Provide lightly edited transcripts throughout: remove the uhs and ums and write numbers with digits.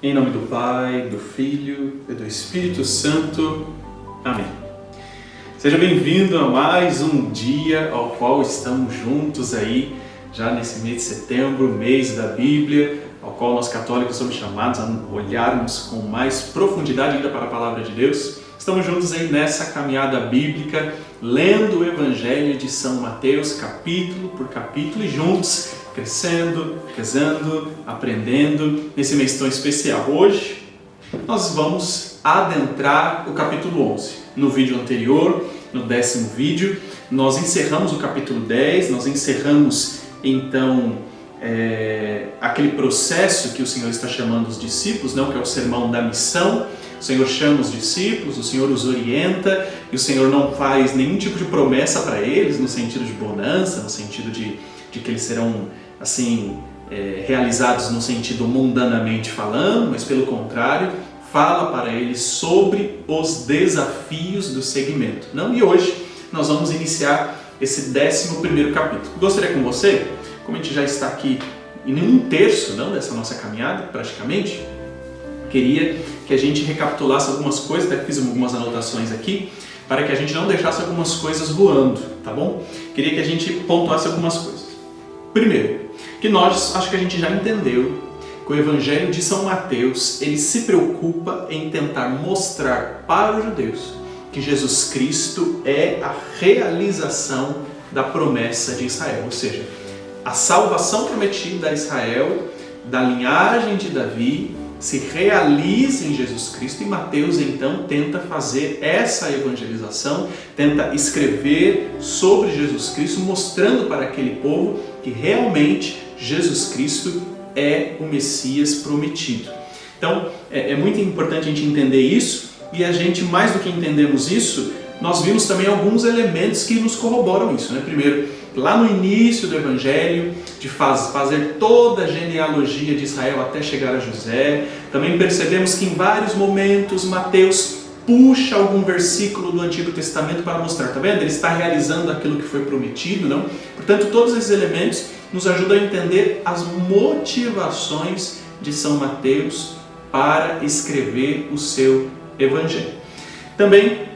Em nome do Pai, do Filho e do Espírito Santo. Amém. Seja bem-vindo a mais um dia ao qual estamos juntos aí, já nesse mês de setembro, mês da Bíblia, ao qual nós católicos somos chamados a olharmos com mais profundidade ainda para a Palavra de Deus. Estamos juntos aí nessa caminhada bíblica, lendo o Evangelho de São Mateus, capítulo por capítulo, e juntos crescendo, rezando, aprendendo nesse mês tão especial. Hoje nós vamos adentrar o capítulo 11. No vídeo anterior, no 10º vídeo, nós encerramos o capítulo 10, nós encerramos então aquele processo que o Senhor está chamando os discípulos, não, que é o sermão da missão. O Senhor chama os discípulos, o Senhor os orienta e o Senhor não faz nenhum tipo de promessa para eles no sentido de bonança, no sentido de que eles serão assim realizados no sentido mundanamente falando, mas pelo contrário, fala para eles sobre os desafios do seguimento. Não? E hoje nós vamos iniciar esse 11º capítulo. Gostaria com você, como a gente já está aqui em 1/3 não, dessa nossa caminhada, praticamente, queria que a gente recapitulasse algumas coisas, até fiz algumas anotações aqui, para que a gente não deixasse algumas coisas voando, tá bom? Queria que a gente pontuasse algumas coisas. Primeiro, que nós, acho que a gente já entendeu, que o Evangelho de São Mateus, ele se preocupa em tentar mostrar para os judeus que Jesus Cristo é a realização da promessa de Israel, ou seja, a salvação prometida a Israel, da linhagem de Davi, se realiza em Jesus Cristo, e Mateus então tenta fazer essa evangelização, tenta escrever sobre Jesus Cristo, mostrando para aquele povo que realmente Jesus Cristo é o Messias prometido. Então é muito importante a gente entender isso, e a gente, mais do que entendemos isso, nós vimos também alguns elementos que nos corroboram isso, né? Primeiro, lá no início do Evangelho, de fazer toda a genealogia de Israel até chegar a José, também percebemos que em vários momentos Mateus puxa algum versículo do Antigo Testamento para mostrar, tá vendo? Ele está realizando aquilo que foi prometido, não? Portanto, todos esses elementos nos ajudam a entender as motivações de São Mateus para escrever o seu Evangelho. Também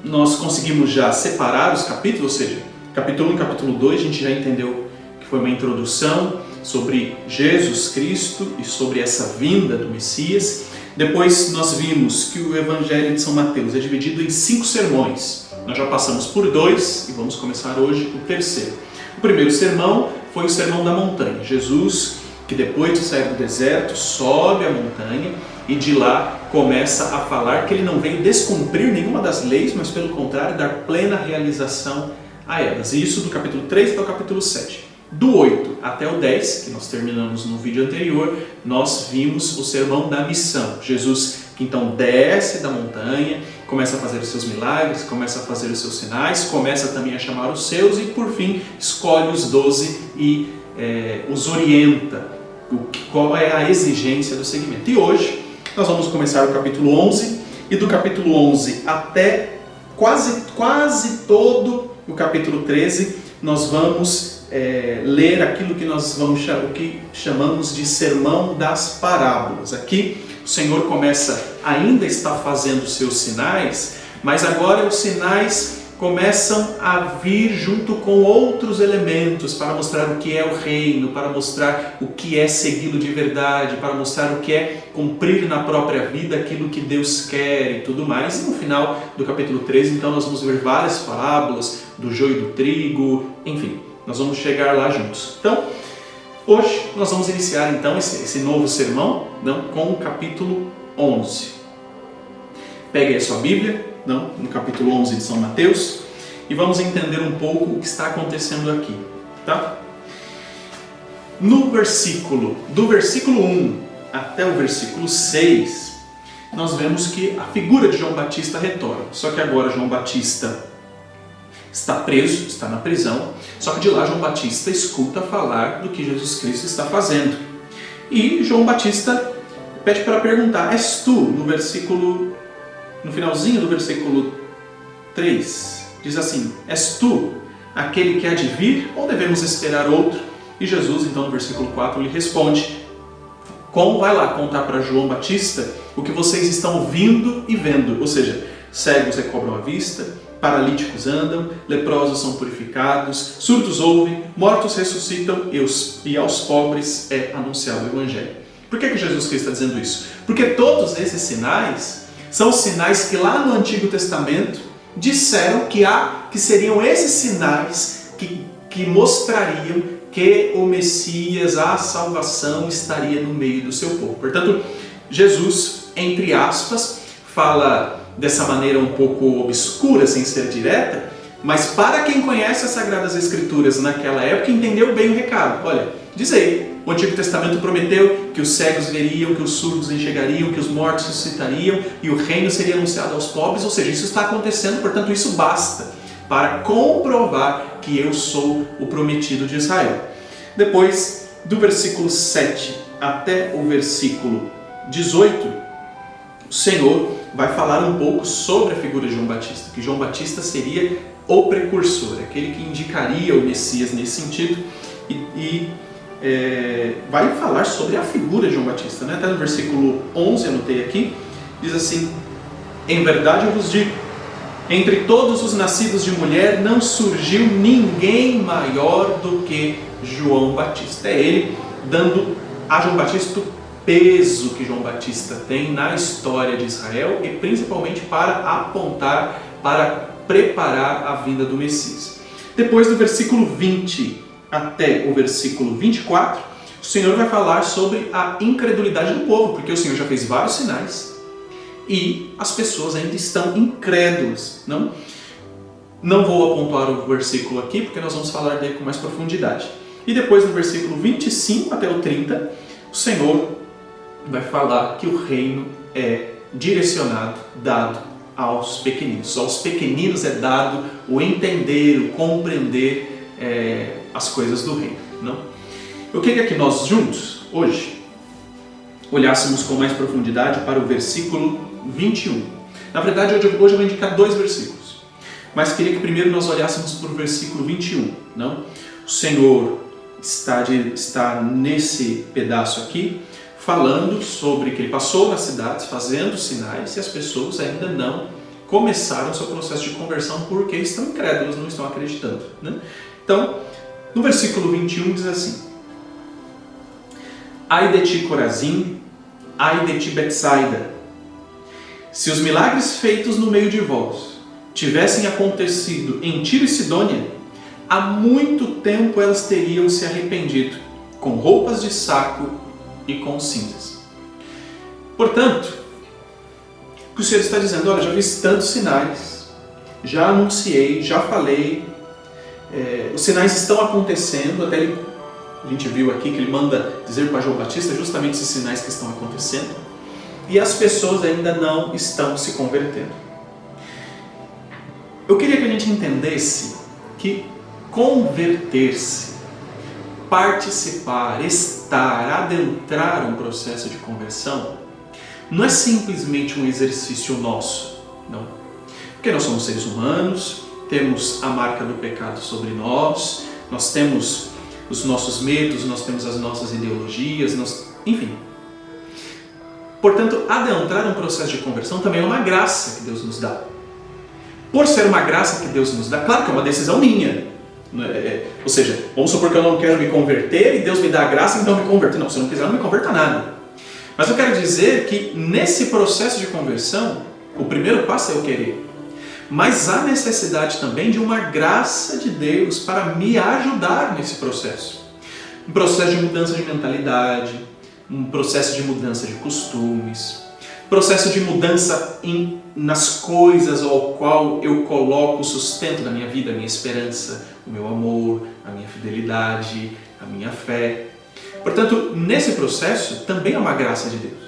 nós conseguimos já separar os capítulos, ou seja, capítulo 1 e capítulo 2, a gente já entendeu que foi uma introdução sobre Jesus Cristo e sobre essa vinda do Messias. Depois nós vimos que o Evangelho de São Mateus é dividido em 5 sermões. Nós já passamos por 2 e vamos começar hoje o 3º. O primeiro sermão foi o Sermão da Montanha. Jesus, que depois de sair do deserto, sobe a montanha e de lá começa a falar que ele não veio descumprir nenhuma das leis, mas pelo contrário, dar plena realização a elas. E isso do capítulo 3 até o capítulo 7. Do 8 até o 10, que nós terminamos no vídeo anterior, nós vimos o sermão da missão. Jesus que então desce da montanha, começa a fazer os seus milagres, começa a fazer os seus sinais, começa também a chamar os seus e por fim escolhe os 12 e os orienta. Qual é a exigência do seguimento. E hoje nós vamos começar o capítulo 11 e do capítulo 11 até quase todo o capítulo 13 nós vamos ler aquilo que o que chamamos de Sermão das Parábolas. Aqui o Senhor ainda está fazendo os seus sinais, mas agora os sinais começam a vir junto com outros elementos para mostrar o que é o reino, para mostrar o que é segui-lo de verdade, para mostrar o que é cumprir na própria vida aquilo que Deus quer e tudo mais. E no final do capítulo 13, então, nós vamos ver várias parábolas do joio e do trigo, enfim, nós vamos chegar lá juntos. Então, hoje nós vamos iniciar então esse novo sermão, não, com o capítulo 11. Pegue a sua Bíblia, no capítulo 11 de São Mateus, e vamos entender um pouco o que está acontecendo aqui, tá? Do versículo 1 até o versículo 6, nós vemos que a figura de João Batista retorna. Só que agora João Batista está preso, está na prisão, só que de lá João Batista escuta falar do que Jesus Cristo está fazendo. E João Batista pede para perguntar: és tu, no finalzinho do versículo 3, diz assim: és tu aquele que há de vir ou devemos esperar outro? E Jesus, então, no versículo 4, lhe responde, vai lá contar para João Batista o que vocês estão ouvindo e vendo. Ou seja, cegos recobram a vista, paralíticos andam, leprosos são purificados, surdos ouvem, mortos ressuscitam e aos pobres é anunciado o Evangelho. Por que Jesus Cristo está dizendo isso? Porque todos esses sinais são sinais que lá no Antigo Testamento disseram que seriam esses sinais que mostrariam que o Messias, a salvação, estaria no meio do seu povo. Portanto, Jesus, entre aspas, fala dessa maneira um pouco obscura, sem ser direta, mas para quem conhece as Sagradas Escrituras naquela época, entendeu bem o recado. Olha, diz aí, o Antigo Testamento prometeu que os cegos veriam, que os surdos enxergariam, que os mortos ressuscitariam e o reino seria anunciado aos pobres, ou seja, isso está acontecendo, portanto isso basta para comprovar que eu sou o prometido de Israel. Depois, do versículo 7 até o versículo 18, o Senhor vai falar um pouco sobre a figura de João Batista, que João Batista seria o precursor, aquele que indicaria o Messias nesse sentido, e vai falar sobre a figura de João Batista, né? Até no versículo 11, anotei aqui, diz assim: em verdade eu vos digo, entre todos os nascidos de mulher não surgiu ninguém maior do que João Batista. É ele dando a João Batista o peso que João Batista tem na história de Israel e principalmente para apontar, para preparar a vinda do Messias. Depois do versículo 20 até o versículo 24, o Senhor vai falar sobre a incredulidade do povo, porque o Senhor já fez vários sinais e as pessoas ainda estão incrédulas. Não vou apontar o versículo aqui, porque nós vamos falar dele com mais profundidade. E depois, no versículo 25 até o 30, o Senhor vai falar que o reino é direcionado, dado aos pequeninos. Aos pequeninos é dado o entender, o compreender as coisas do reino. Eu queria que nós juntos, hoje, olhássemos com mais profundidade para o versículo 21. Na verdade, hoje eu vou indicar 2 versículos, mas queria que primeiro nós olhássemos para o versículo 21. O Senhor está nesse pedaço aqui, falando sobre que ele passou nas cidades, fazendo sinais, e as pessoas ainda não começaram o seu processo de conversão porque estão incrédulos, não estão acreditando. Então, no versículo 21 diz assim: ai de ti, Corazim, ai de ti, Betsaida, se os milagres feitos no meio de vós tivessem acontecido em Tiro e Sidônia, há muito tempo elas teriam se arrependido, com roupas de saco e com cinzas. Portanto, o que o Senhor está dizendo: olha, já fiz tantos sinais, já anunciei, já falei, os sinais estão acontecendo, até a gente viu aqui que ele manda dizer para João Batista justamente esses sinais que estão acontecendo, e as pessoas ainda não estão se convertendo. Eu queria que a gente entendesse que converter-se, participar, estar, adentrar um processo de conversão, não é simplesmente um exercício nosso, não. Porque nós somos seres humanos, temos a marca do pecado sobre nós, nós temos os nossos medos, nós temos as nossas ideologias, enfim. Portanto, adentrar um processo de conversão também é uma graça que Deus nos dá. Por ser uma graça que Deus nos dá, claro que é uma decisão minha. Ou seja, vamos supor que eu não quero me converter e Deus me dá a graça, então eu me converto. Não, se eu não quiser, eu não me converto a nada. Mas eu quero dizer que nesse processo de conversão, o primeiro passo é eu querer. Mas há necessidade também de uma graça de Deus para me ajudar nesse processo. Um processo de mudança de mentalidade, um processo de mudança de costumes, processo de mudança nas coisas ao qual eu coloco o sustento da minha vida, a minha esperança, o meu amor, a minha fidelidade, a minha fé. Portanto, nesse processo também é uma graça de Deus.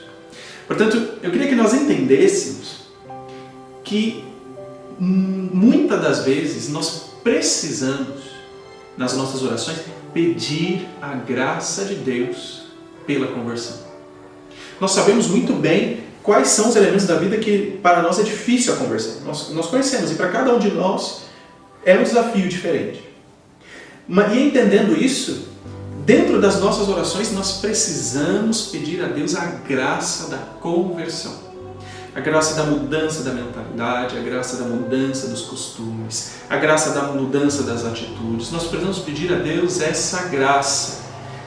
Portanto, eu queria que nós entendêssemos que muitas das vezes nós precisamos, nas nossas orações, pedir a graça de Deus pela conversão. Nós sabemos muito bem quais são os elementos da vida que para nós é difícil a conversão. Nós conhecemos, e para cada um de nós é um desafio diferente. E entendendo isso, dentro das nossas orações, nós precisamos pedir a Deus a graça da conversão. A graça da mudança da mentalidade, a graça da mudança dos costumes, a graça da mudança das atitudes. Nós precisamos pedir a Deus essa graça,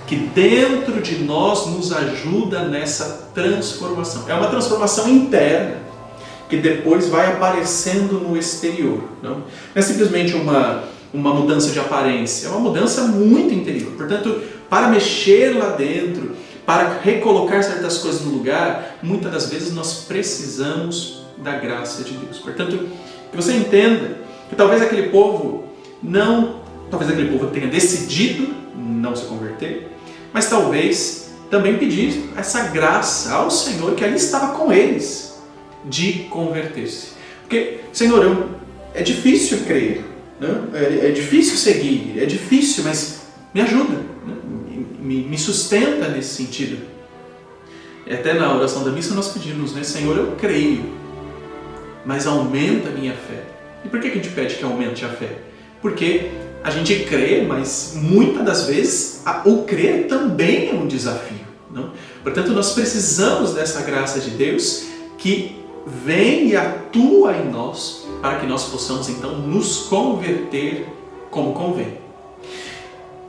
que dentro de nós nos ajuda nessa transformação. É uma transformação interna, que depois vai aparecendo no exterior. Não é simplesmente uma mudança de aparência, é uma mudança muito interior. Portanto, para mexer lá dentro, para recolocar certas coisas no lugar, muitas das vezes nós precisamos da graça de Deus. Portanto, que você entenda que talvez aquele povo tenha decidido não se converter, mas talvez também pedir essa graça ao Senhor que ali estava com eles de converter-se. Porque, Senhor, é difícil crer, né? É difícil seguir, é difícil, mas me ajuda, né? Me sustenta nesse sentido. E até na oração da missa nós pedimos, né? Senhor, eu creio, mas aumenta a minha fé. E por que a gente pede que aumente a fé? Porque a gente crê, mas muitas das vezes o crer também é um desafio. Não? Portanto, nós precisamos dessa graça de Deus que vem e atua em nós para que nós possamos então nos converter como convém.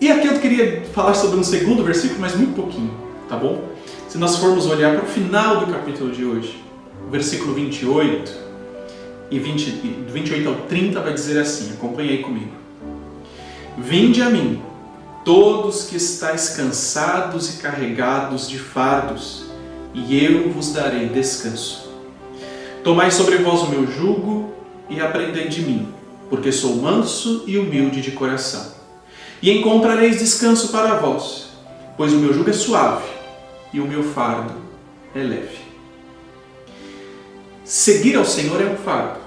E aqui eu queria falar sobre um segundo versículo, mas muito pouquinho, tá bom? Se nós formos olhar para o final do capítulo de hoje, versículo 28 e 28 ao 30 vai dizer assim, acompanhe aí comigo. Vinde a mim, todos que estáis cansados e carregados de fardos, e eu vos darei descanso. Tomai sobre vós o meu jugo e aprendei de mim, porque sou manso e humilde de coração. E encontrareis descanso para vós, pois o meu jugo é suave e o meu fardo é leve. Seguir ao Senhor é um fardo.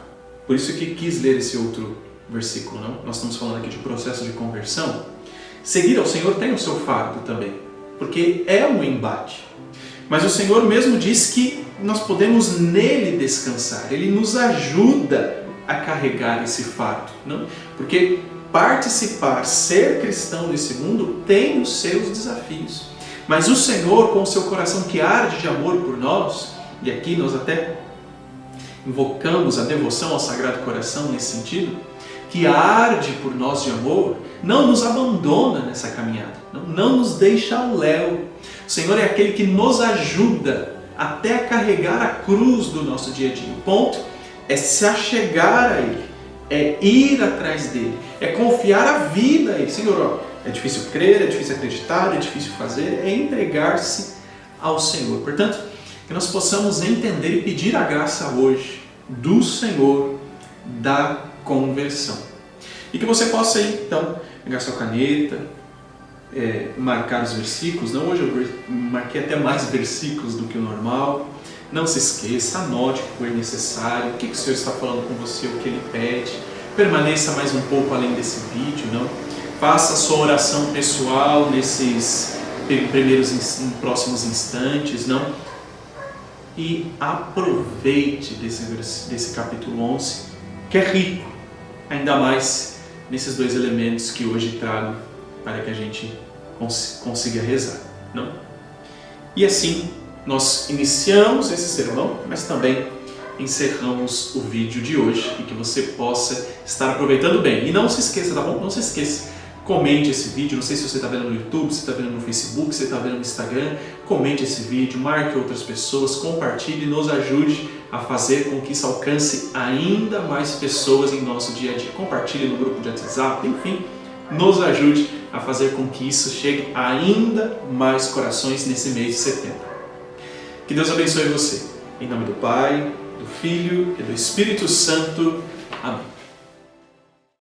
Por isso que quis ler esse outro versículo, não? Nós estamos falando aqui de processo de conversão. Seguir ao Senhor tem o seu fardo também, porque é um embate. Mas o Senhor mesmo diz que nós podemos nele descansar. Ele nos ajuda a carregar esse fardo, não? Porque participar, ser cristão nesse mundo tem os seus desafios. Mas o Senhor, com o seu coração que arde de amor por nós, e aqui nós até invocamos a devoção ao Sagrado Coração nesse sentido, que arde por nós de amor, não nos abandona nessa caminhada, não nos deixa ao léu. O Senhor é aquele que nos ajuda até a carregar a cruz do nosso dia a dia. O ponto é se achegar a Ele, é ir atrás dEle, é confiar a vida a Ele. Senhor, é difícil crer, é difícil acreditar, é difícil fazer, é entregar-se ao Senhor. Portanto, que nós possamos entender e pedir a graça hoje do Senhor da conversão. E que você possa, então, pegar sua caneta, marcar os versículos. Não, hoje eu marquei até mais versículos do que o normal. Não se esqueça, anote o que for necessário, o que o Senhor está falando com você, o que Ele pede. Permaneça mais um pouco além desse vídeo, não? Faça a sua oração pessoal nesses próximos instantes, não? E aproveite desse capítulo 11, que é rico, ainda mais nesses dois elementos que hoje trago para que a gente consiga rezar, não? E assim, nós iniciamos esse sermão, mas também encerramos o vídeo de hoje e que você possa estar aproveitando bem. E não se esqueça, tá bom? Não se esqueça, comente esse vídeo. Não sei se você está vendo no YouTube, se está vendo no Facebook, se está vendo no Instagram. Comente esse vídeo, marque outras pessoas, compartilhe e nos ajude a fazer com que isso alcance ainda mais pessoas em nosso dia a dia. Compartilhe no grupo de WhatsApp, enfim, nos ajude a fazer com que isso chegue a ainda mais corações nesse mês de setembro. Que Deus abençoe você. Em nome do Pai, do Filho e do Espírito Santo. Amém.